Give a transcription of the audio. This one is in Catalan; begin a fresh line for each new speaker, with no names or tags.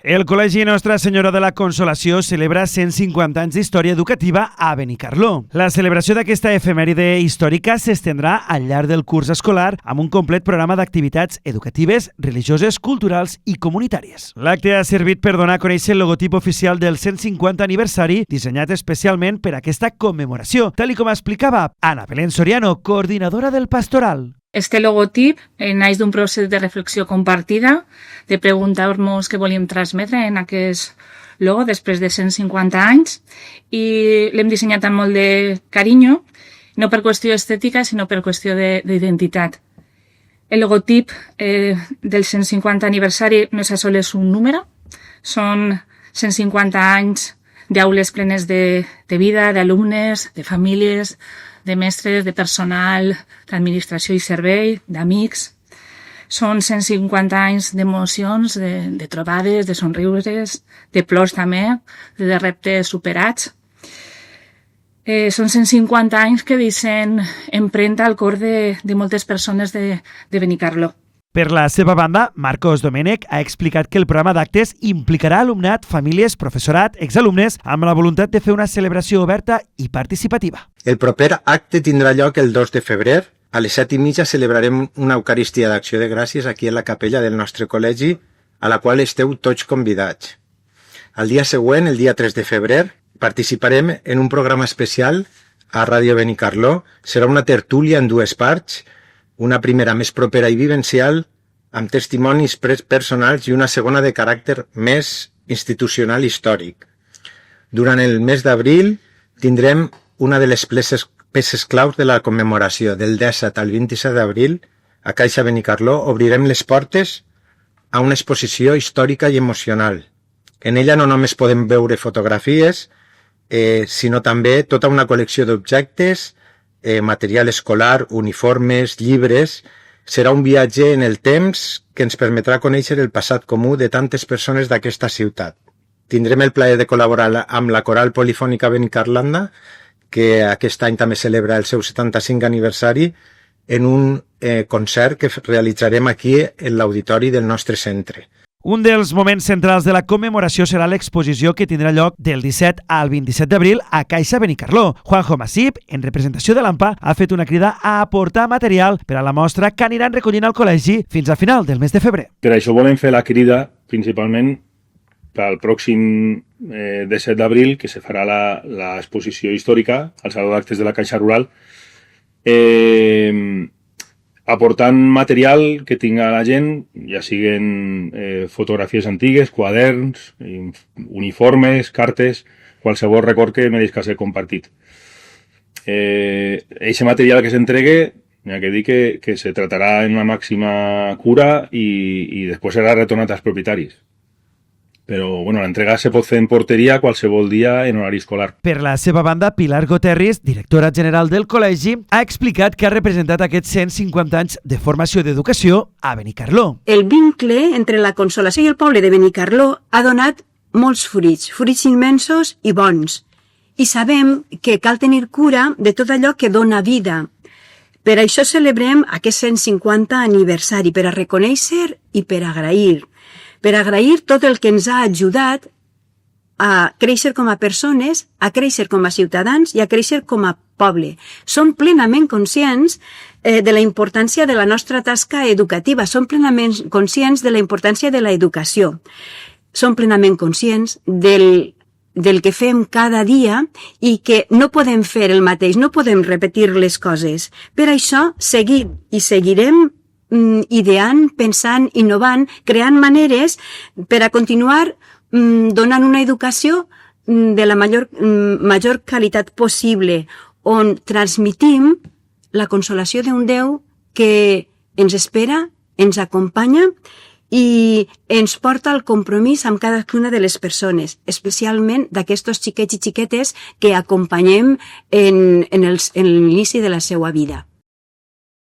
El Col·legi Nostra Senyora de la Consolació celebra 150 anys d'història educativa a Benicarló. La celebració d'aquesta efemèride històrica s'estendrà al llarg del curs escolar amb un complet programa d'activitats educatives, religioses, culturals i comunitàries. L'acte ha servit per donar a conèixer el logotip oficial del 150 aniversari, dissenyat especialment per aquesta commemoració, tal com explicava Ana Belén Soriano, coordinadora del pastoral.
Este logotip naix d'un procés de reflexió compartida, de preguntar-nos què volíem transmetre en aquest logo després de 150 anys i l'hem dissenyat amb molt de carinyo, no per qüestió estètica, sinó per qüestió d'identitat. El logotip del 150 aniversari no és sols un número, són 150 anys d'aules plenes de vida, d'alumnes, de famílies, de mestres, de personal, d'administració i servei, d'amics. Són 150 anys d'emocions, de trobades, de somriures, de plors també, de reptes superats. Són 150 anys que deixen empremta al cor de moltes persones de Benicarló.
Per la seva banda, Marcos Domènech ha explicat que el programa d'actes implicarà alumnat, famílies, professorat, exalumnes, amb la voluntat de fer una celebració oberta i participativa.
El proper acte tindrà lloc el 2 de febrer. A les 7:30 celebrarem una Eucaristia d'Acció de Gràcies aquí a la capella del nostre col·legi, a la qual esteu tots convidats. El dia següent, el dia 3 de febrer, participarem en un programa especial a Ràdio Benicarló. Serà una tertúlia en dues parts, una primera més propera i vivencial, amb testimonis personals i una segona de caràcter més institucional i històric. Durant el mes d'abril tindrem una de les peces claus de la commemoració. Del 17 al 27 d'abril, a Caixa Benicarló, obrirem les portes a una exposició històrica i emocional. En ella no només podem veure fotografies, sinó també tota una col·lecció d'objectes, material escolar, uniformes, llibres. Serà un viatge en el temps que ens permetrà conèixer el passat comú de tantes persones d'aquesta ciutat. Tindrem el plaer de col·laborar amb la Coral Polifònica Benicarlanda, que aquest any també celebra el seu 75 aniversari, en un concert que realitzarem aquí en l'auditori del nostre centre.
Un dels moments centrals de la commemoració serà l'exposició que tindrà lloc del 17 al 27 d'abril a Caixa Benicarló. Juanjo Masip, en representació de l'AMPA, ha fet una crida a aportar material per a la mostra que aniran recollint al col·legi fins a final del mes de febrer.
Per això volem fer la crida principalment pel pròxim 17 d'abril, que se farà l'exposició històrica al Saló d'Actes de la Caixa Rural, aportant material que tinga la gent, ja siguen fotografies antigues, quaderns, uniformes, cartes, qualsevol record que mereixi ser compartit. Eixe material que s'entregue, n'hi ha que dir que se tratarà en la màxima cura i després serà retornat als propietaris. Però l'entrega se pot fer en porteria qualsevol dia en horari escolar.
Per la seva banda, Pilar Goterris, directora general del col·legi, ha explicat que ha representat aquests 150 anys de formació d'educació a Benicarló.
El vincle entre la Consolació i el poble de Benicarló ha donat molts fruits immensos i bons. I sabem que cal tenir cura de tot allò que dona vida. Per això celebrem aquest 150 aniversari, per a reconèixer i per a agrair. Per agrair tot el que ens ha ajudat a créixer com a persones, a créixer com a ciutadans i a créixer com a poble. Som plenament conscients de la importància de la nostra tasca educativa, som plenament conscients de la importància de l'educació, som plenament conscients del que fem cada dia i que no podem fer el mateix, no podem repetir les coses. Per això seguim i seguirem ideant, pensant, innovant, creant maneres per a continuar donant una educació de la major qualitat possible, on transmitim la consolació d'un Déu que ens espera, ens acompanya i ens porta al compromís amb cadascuna de les persones, especialment d'aquests xiquets i xiquetes que acompanyem en l'inici de la seva vida.